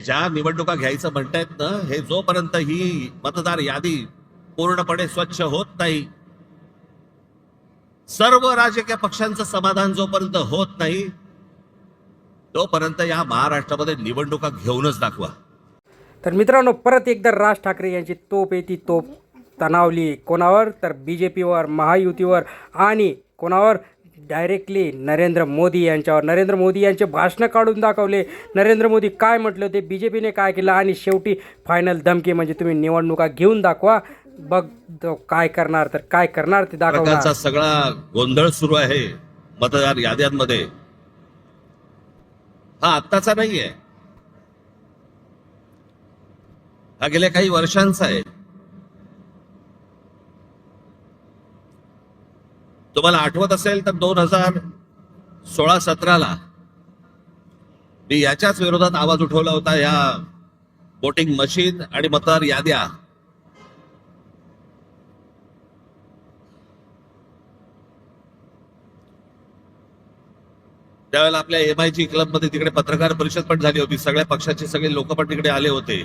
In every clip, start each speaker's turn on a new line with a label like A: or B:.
A: ज्या निवडणुका घ्यायचं म्हणतायत ना, हे जोपर्यंत ही मतदार यादी पूर्णपणे स्वच्छ होत नाही, सर्व राजकीय पक्षांचं समाधान जोपर्यंत होत नाही, तोपर्यंत या महाराष्ट्रामध्ये निवडणुका घेऊनच दाखवा.
B: तर मित्रांनो, परत एकदा राज ठाकरे यांची तोप आहे ती तोप तणावली. कोणावर? तर BJPवर, महायुतीवर आणि कोणावर? डायरेक्टली नरेंद्र मोदी यांच्यावर. नरेंद्र मोदी यांचे भाषणं काढून दाखवले. नरेंद्र मोदी काय म्हटले होते, BJPने काय केलं आणि शेवटी फायनल धमकी म्हणजे तुम्ही निवडणुका घेऊन दाखवा, बघ तो काय करणार, तर काय करणार ते दाखवणार.
A: प्रकारचा सगळा गोंधळ सुरू आहे मतदार याद्यांमध्ये. हा आत्ताचा नाहीये, हा गेल्या काही वर्षांचा आहे. तुम्हाला आठवत असेल तर 2016-17ला मी याच्याच विरोधात आवाज उठवला होता. या वोटिंग मशीन आणि मतदार याद्या त्यावेळेला आपल्या MIG क्लबमध्ये तिकडे पत्रकार परिषद पण झाली होती. सगळ्या पक्षाचे सगळे लोक पण तिकडे आले होते.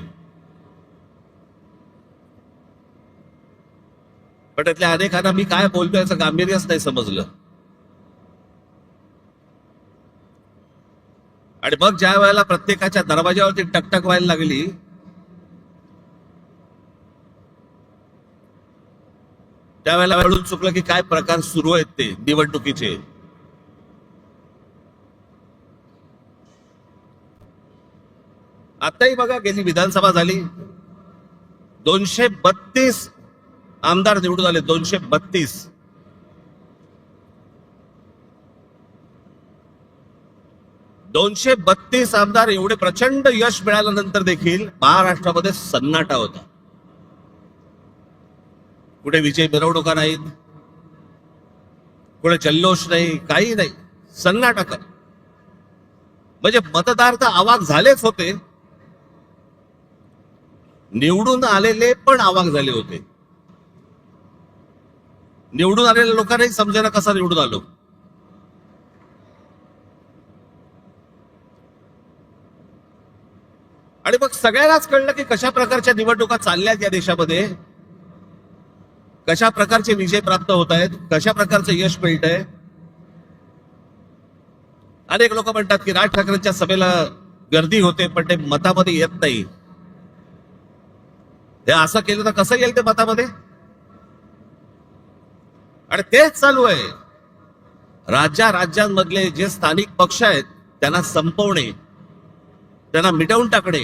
A: पण त्यातल्या अनेकांना मी काय बोलतोय याचं गांभीर्यच नाही समजलं. आणि मग ज्या वेळेला प्रत्येकाच्या दरवाजावरती टकटक व्हायला लागली, त्यावेळेला कळून चुकलं की काय प्रकार सुरू आहेत ते निवडणुकीचे. आताही बघा, गेली विधानसभा झाली, 232 आमदार निवडून आले. 232. 232 आमदार. एवढे प्रचंड यश मिळाल्यानंतर देखील महाराष्ट्रामध्ये सन्नाटा होता. कुठे विजय मिरवणुका नाहीत, कुठे जल्लोष नाही, काही नाही, सन्नाटा कर. म्हणजे मतदार तर अवाक झालेच होते, निवडून आलेले पण अवाक झाले होते. निवडून आलेल्या लोकांनाही समजेना कसा निवडून आलो. आणि मग सगळ्यांनाच कळलं की कशा प्रकारच्या निवडणुका चालल्यात या देशामध्ये, कशा प्रकारचे विजय प्राप्त होत आहेत, कशा प्रकारचं यश मिळतंय. अनेक लोक म्हणतात की राज ठाकरेंच्या सभेला गर्दी होते पण ते मतामध्ये येत नाही. हे असं केलं तर कसं येईल ते मतामध्ये? आणि तेच चालू आहे. राज्यांमधले जे स्थानिक पक्ष आहेत त्यांना संपवणे, त्यांना मिटवून टाकणे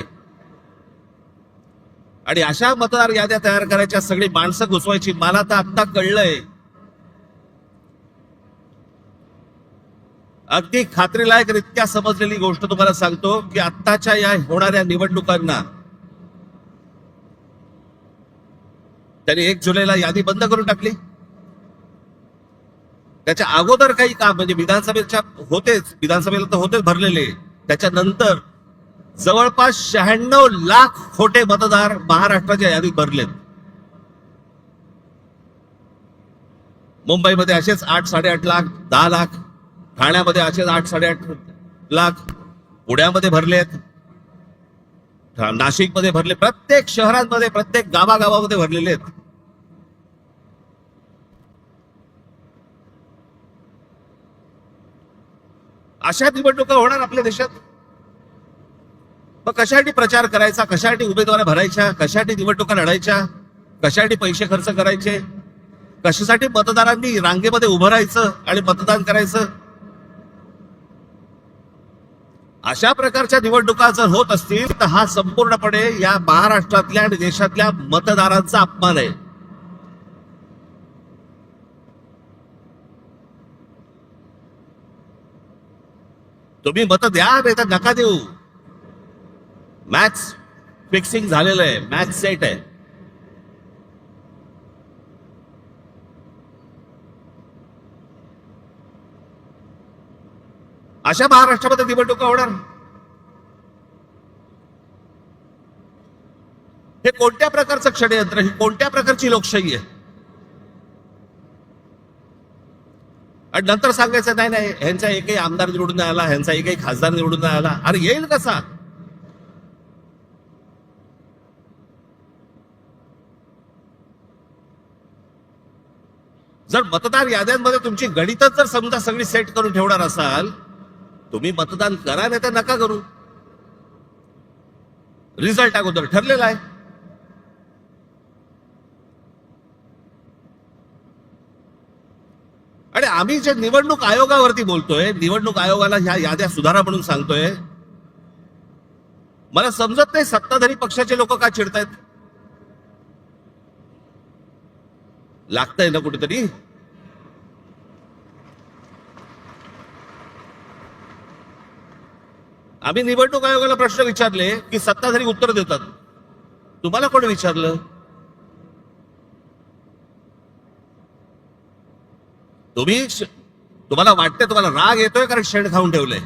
A: आणि अशा मतदार याद्या तयार करायच्या, सगळी माणसं घुसवायची. मला तर आता कळलंय, अगदी खात्रीलायकरित्या समजलेली गोष्ट तुम्हाला सांगतो की आत्ताच्या या होणाऱ्या निवडणुकांना त्यांनी 1 जुलैला यादी बंद करून टाकली. त्याच्या अगोदर काही काम म्हणजे विधानसभेला तर होतेच भरलेले. त्याच्यानंतर जवळपास 96 लाख खोटे मतदार महाराष्ट्राच्या यादीत भरलेत. मुंबईमध्ये असेच 8-8.5 लाख, 10 लाख. ठाण्यामध्ये असेच 8-8.5 लाख. पुण्यामध्ये भरलेत, नाशिकमध्ये भरले, प्रत्येक शहरांमध्ये, प्रत्येक गावागावामध्ये भरलेले आहेत. अशा निवडणुका होणार आपल्या देशात. मग कशासाठी प्रचार करायचा, कशासाठी उमेदवार भरायच्या, कशासाठी निवडणुका लढायच्या, कशासाठी पैसे खर्च करायचे, कशासाठी मतदारांनी रांगेमध्ये उभं राहायचं आणि मतदान करायचं. अशा प्रकारच्या निवडणुका जर होत असतील तर हा संपूर्णपणे या महाराष्ट्रातल्या आणि देशातल्या मतदारांचा अपमान आहे. तुम्ही मत द्या, नाही तर नका देऊ. मॅच फिक्सिंग झालेलं आहे, मॅच सेट आहे. अशा महाराष्ट्रामध्ये निवडणुका होणार. हे कोणत्या प्रकारचं षडयंत्र, ही कोणत्या प्रकारची लोकशाही आहे? आणि नंतर सांगायचं नाही नाही ह्यांचा एकही आमदार निवडून नाही आला, ह्यांचा एकही खासदार निवडून नाही आला. अरे येईल कसा? जर मतदार याद्यांमध्ये तुमची गणितच जर समजा सगळी सेट करून ठेवणार असाल, तुम्ही मतदान करा नाही तर नका करू. रिझल्ट अगोदर ठरलेला आहे. आणि आम्ही जे निवडणूक आयोगावरती बोलतोय, निवडणूक आयोगाला ह्या याद्या सुधारा म्हणून सांगतोय, मला समजत नाही सत्ताधारी पक्षाचे लोक का चिडतायत. लागतंय ना कुठेतरी. आम्ही निवडणूक आयोगाला प्रश्न विचारले की सत्ताधारी उत्तर देतात. तुम्हाला कोण विचारलं? तुम्हाला वाटतंय, तुम्हाला राग येतोय कारण शेण खाऊन ठेवलंय.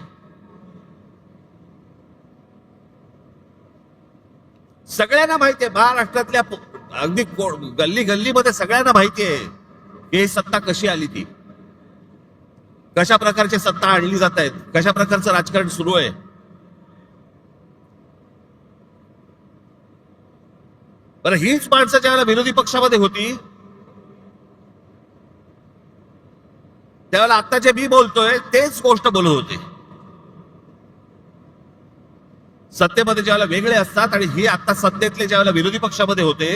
A: सगळ्यांना माहितीये, महाराष्ट्रातल्या अगदी गल्ली गल्लीमध्ये सगळ्यांना माहितीये की ही सत्ता कशी आली, ती कशा प्रकारची सत्ता आणली जात आहेत, कशा प्रकारचं राजकारण सुरू आहे. बरं, हीच माणसं ज्यावेळेला विरोधी पक्षामध्ये होती त्यावेळेला आता जे मी बोलतोय तेच गोष्ट बोलत होते. सत्तेमध्ये ज्यावेळेला वेगळे असतात आणि ही आता सत्तेतले ज्यावेळेला विरोधी पक्षामध्ये होते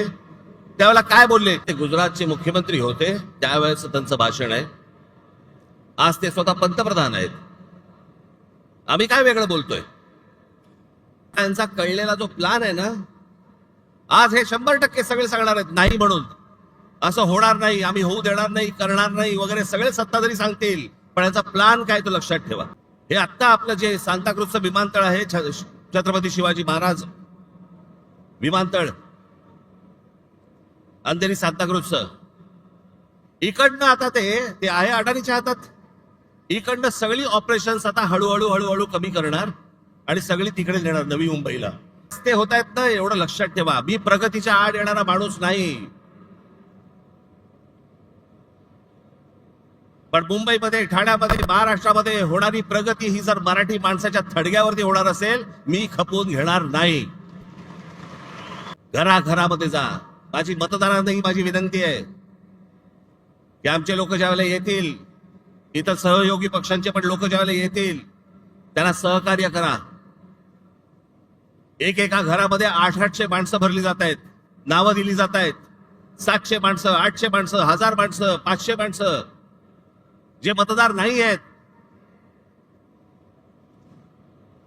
A: त्यावेळेला काय बोलले. ते गुजरातचे मुख्यमंत्री होते, त्यावेळेस त्यांचं भाषण आहे. आज ते स्वतः पंतप्रधान आहेत. आम्ही काय वेगळं बोलतोय? त्यांचा कळलेला जो प्लान आहे ना, आज हे 100% सगळे सांगणार आहेत नाही म्हणून, असं होणार नाही, आम्ही होऊ देणार नाही, करणार नाही वगैरे सगळे सत्ताधारी सांगतील. पण याचा प्लान काय तो लक्षात ठेवा. हे आता आपलं जे सांताक्रूजचं विमानतळ आहे, छत्रपती शिवाजी महाराज विमानतळ, अंधेरी सांताक्रूजचं, इकडनं आता ते आहे अडाणीच्या हातात. इकडनं सगळी ऑपरेशन्स आता हळूहळू हळूहळू कमी करणार आणि सगळी तिकडे नेणार नवी मुंबईला. ते होत आहेत ना, एवढं लक्षात ठेवा. मी प्रगतीच्या आड येणारा माणूस नाही, पण मुंबईमध्ये, ठाण्यामध्ये, महाराष्ट्रामध्ये होणारी प्रगती ही जर मराठी माणसाच्या थडग्यावरती होणार असेल, मी खपवून घेणार नाही. घराघरामध्ये जा. माझी मतदारांनाही माझी विनंती आहे की आमचे लोक ज्यावेळेला येतील, इतर सहयोगी पक्षांचे पण लोक ज्यावेळेला येतील, त्यांना सहकार्य करा. एकेका घरामध्ये 800 माणसं भरली जात आहेत, नावं दिली जात आहेत. 700 माणसं, 800 माणसं, 1000 माणसं, 500 माणसं जे मतदार नाही आहेत.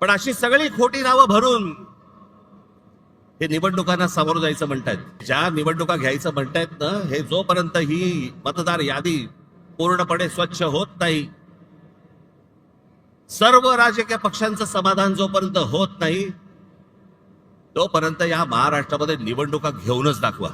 A: पण अशी सगळी खोटी नावं भरून हे निवडणुकांना सामोरं जायचं म्हणतायत. ज्या निवडणुका घ्यायचं म्हणतायत ना, हे जोपर्यंत ही मतदार यादी पूर्णपणे स्वच्छ होत नाही, सर्व राजकीय पक्षांचं समाधान जोपर्यंत होत नाही, तोपर्यंत या महाराष्ट्रामध्ये निवडणुका घेऊनच दाखवा.